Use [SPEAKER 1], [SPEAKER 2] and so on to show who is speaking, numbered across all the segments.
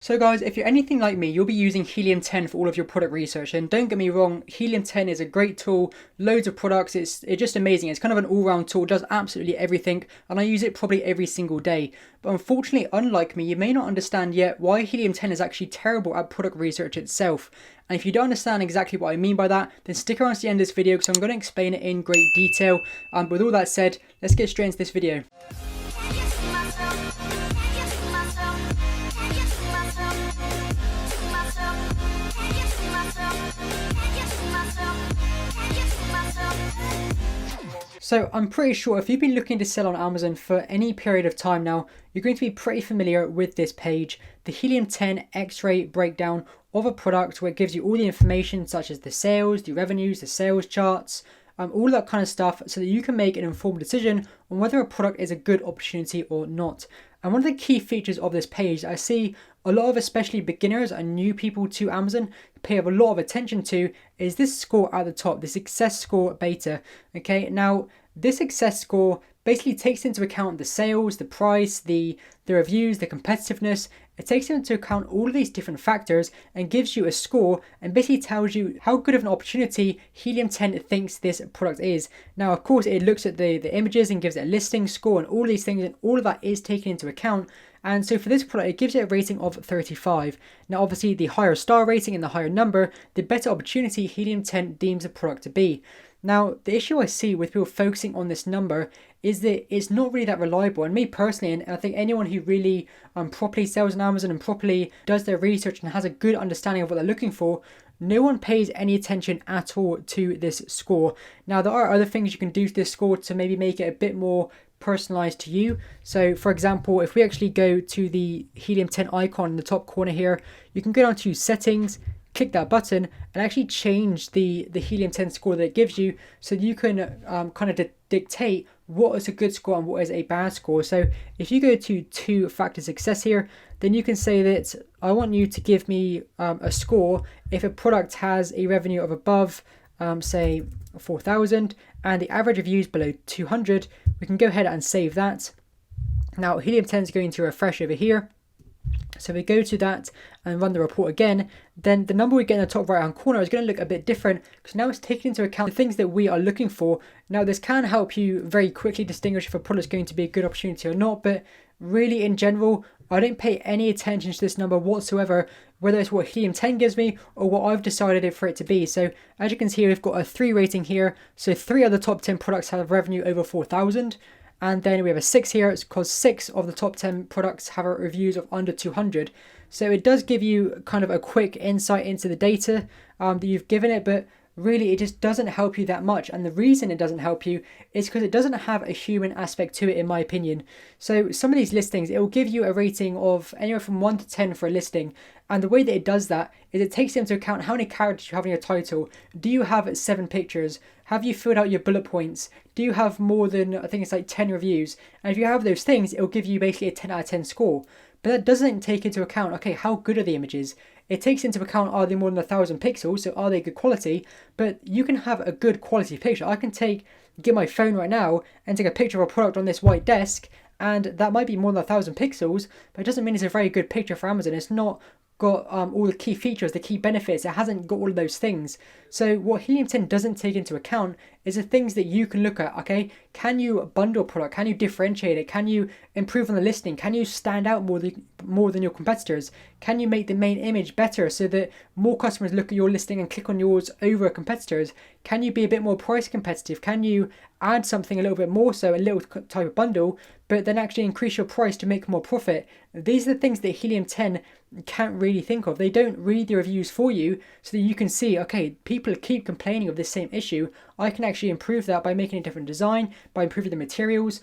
[SPEAKER 1] So guys, if you're anything like me, you'll be using Helium 10 for all of your product research. And don't get me wrong, Helium 10 is a great tool, loads of products, it's just amazing. It's kind of an all-round tool, does absolutely everything, and I use it probably every single day. But unfortunately, unlike me, you may not understand yet why Helium 10 is actually terrible at product research itself. And if you don't understand exactly what I mean by that, then stick around to the end of this video because I'm going to explain it in great detail. But with all that said, let's get straight into this video. So I'm pretty sure if you've been looking to sell on Amazon for any period of time now, you're going to be pretty familiar with this page, the Helium 10 X-ray breakdown of a product, where it gives you all the information such as the sales, the revenues, the sales charts, all that kind of stuff, so that you can make an informed decision on whether a product is a good opportunity or not. And one of the key features of this page I see a lot of, especially beginners and new people to Amazon, pay a lot of attention to, is this score at the top, the success score beta. Okay, now this success score basically takes into account the sales, the price, the reviews, the competitiveness. It takes into account all of these different factors and gives you a score and basically tells you how good of an opportunity Helium 10 thinks this product is. Now, of course, it looks at the images and gives it a listing score and all these things, and all of that is taken into account. And so for this product, it gives it a rating of 35. Now, obviously, the higher star rating and the higher number, the better opportunity Helium 10 deems the product to be. Now, the issue I see with people focusing on this number is that it's not really that reliable. And me personally, and I think anyone who really properly sells on Amazon and properly does their research and has a good understanding of what they're looking for, no one pays any attention at all to this score. Now, there are other things you can do to this score to maybe make it a bit more personalized to you. So for example, if we actually go to the Helium 10 icon in the top corner here, you can go down to settings, click that button, and actually change the Helium 10 score that it gives you, so you can kind of dictate what is a good score and what is a bad score. So if you go to two-factor success here, then you can say that I want you to give me a score if a product has a revenue of above say 4,000 and the average reviews below 200. We can go ahead and save that. Now Helium 10 is going to refresh over here. So we go to that and run the report again, then the number we get in the top right hand corner is going to look a bit different because now it's taking into account the things that we are looking for. Now this can help you very quickly distinguish if a product is going to be a good opportunity or not, but really in general, I don't pay any attention to this number whatsoever, whether it's what Helium 10 gives me or what I've decided for it to be. So as you can see, we've got a 3 rating here. So 3 of the top 10 products have revenue over 4,000. And then we have a 6 here. It's because 6 of the top 10 products have reviews of under 200. So it does give you kind of a quick insight into the data that you've given it, but really it just doesn't help you that much. And the reason it doesn't help you is because it doesn't have a human aspect to it, in my opinion. So some of these listings, it will give you a rating of anywhere from 1 to 10 for a listing. And the way that it does that is it takes into account how many characters you have in your title. Do you have 7 pictures? Have you filled out your bullet points? Do you have more than, I think it's like 10 reviews? And if you have those things, it'll give you basically a 10 out of 10 score. But that doesn't take into account, okay, how good are the images? It takes into account, are they more than 1,000 pixels? So are they good quality? But you can have a good quality picture. I can get my phone right now and take a picture of a product on this white desk, and that might be more than 1,000 pixels, but it doesn't mean it's a very good picture for Amazon. It's not got all the key features, the key benefits. It hasn't got all of those things. So what Helium 10 doesn't take into account is the things that you can look at. Okay, can you bundle product? Can you differentiate it? Can you improve on the listing? Can you stand out more than your competitors? Can you make the main image better so that more customers look at your listing and click on yours over competitors? Can you be a bit more price competitive? Can you add something a little bit more, so a little type of bundle, but then actually increase your price to make more profit? These are the things that Helium 10 can't really think of. They don't read the reviews for you so that you can see, okay, people keep complaining of this same issue. I can actually improve that by making a different design, by improving the materials,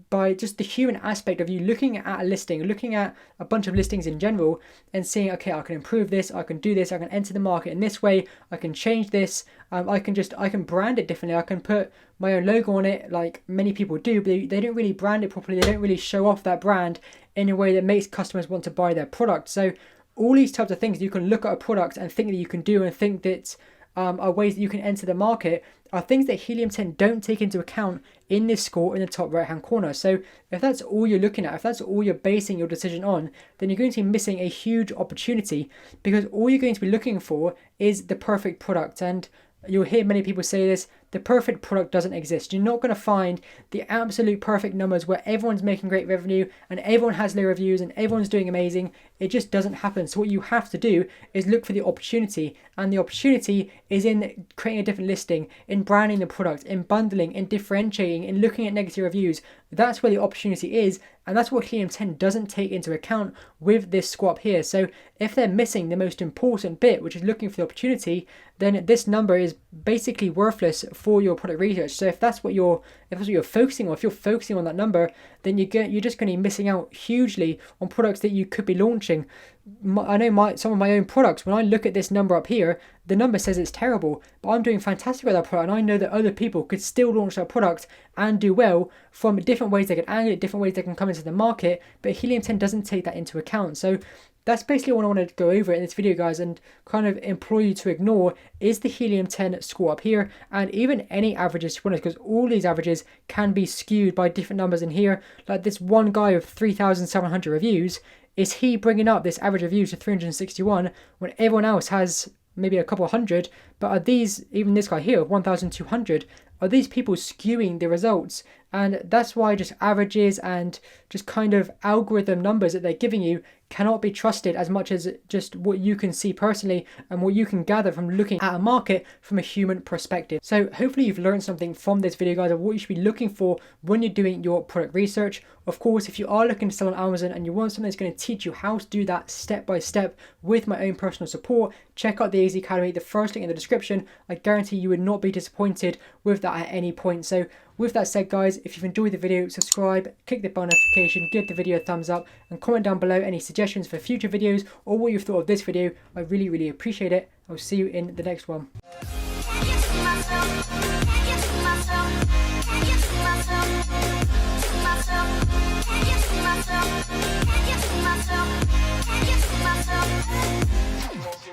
[SPEAKER 1] by just the human aspect of you looking at a listing, looking at a bunch of listings in general and seeing, okay, I can improve this, I can do this, I can enter the market in this way, I can change this, I can brand it differently, I can put my own logo on it like many people do, but they don't really brand it properly, they don't really show off that brand in a way that makes customers want to buy their product. So all these types of things, you can look at a product and think that you can do and think that are ways that you can enter the market, are things that Helium 10 don't take into account in this score in the top right hand corner. So if that's all you're looking at, if that's all you're basing your decision on, then you're going to be missing a huge opportunity, because all you're going to be looking for is the perfect product. And you'll hear many people say this: the perfect product doesn't exist. You're not going to find the absolute perfect numbers where everyone's making great revenue and everyone has low reviews and everyone's doing amazing. It just doesn't happen. So what you have to do is look for the opportunity, and the opportunity is in creating a different listing, in branding the product, in bundling, in differentiating, in looking at negative reviews. That's where the opportunity is, and that's what Helium 10 doesn't take into account with this score up here. So if they're missing the most important bit, which is looking for the opportunity, then this number is basically worthless for your product research. So if that's what you're focusing on, if you're focusing on that number, then you're just going to be missing out hugely on products that you could be launching. I know some of my own products, when I look at this number up here, the number says it's terrible, but I'm doing fantastic with that product, and I know that other people could still launch that product and do well from different ways they can angle it, different ways they can come into the market, but Helium 10 doesn't take that into account. So that's basically what I wanted to go over in this video, guys, and kind of implore you to ignore is the Helium 10 score up here, and even any averages, to be honest, because all these averages can be skewed by different numbers in here. Like this one guy with 3,700 reviews, is he bringing up this average reviews to 361 when everyone else has maybe a couple hundred? But are these, even this guy here, 1,200, are these people skewing the results? And that's why just averages and just kind of algorithm numbers that they're giving you cannot be trusted as much as just what you can see personally and what you can gather from looking at a market from a human perspective. So hopefully you've learned something from this video, guys, of what you should be looking for when you're doing your product research. Of course, if you are looking to sell on Amazon and you want something that's going to teach you how to do that step by step with my own personal support, check out the AZ Academy, the first link in the description. I guarantee you would not be disappointed with that at any point. So with that said, guys, if you've enjoyed the video, subscribe, click the bell notification, give the video a thumbs up, and comment down below any suggestions for future videos or what you've thought of this video. I really appreciate it. I'll see you in the next one.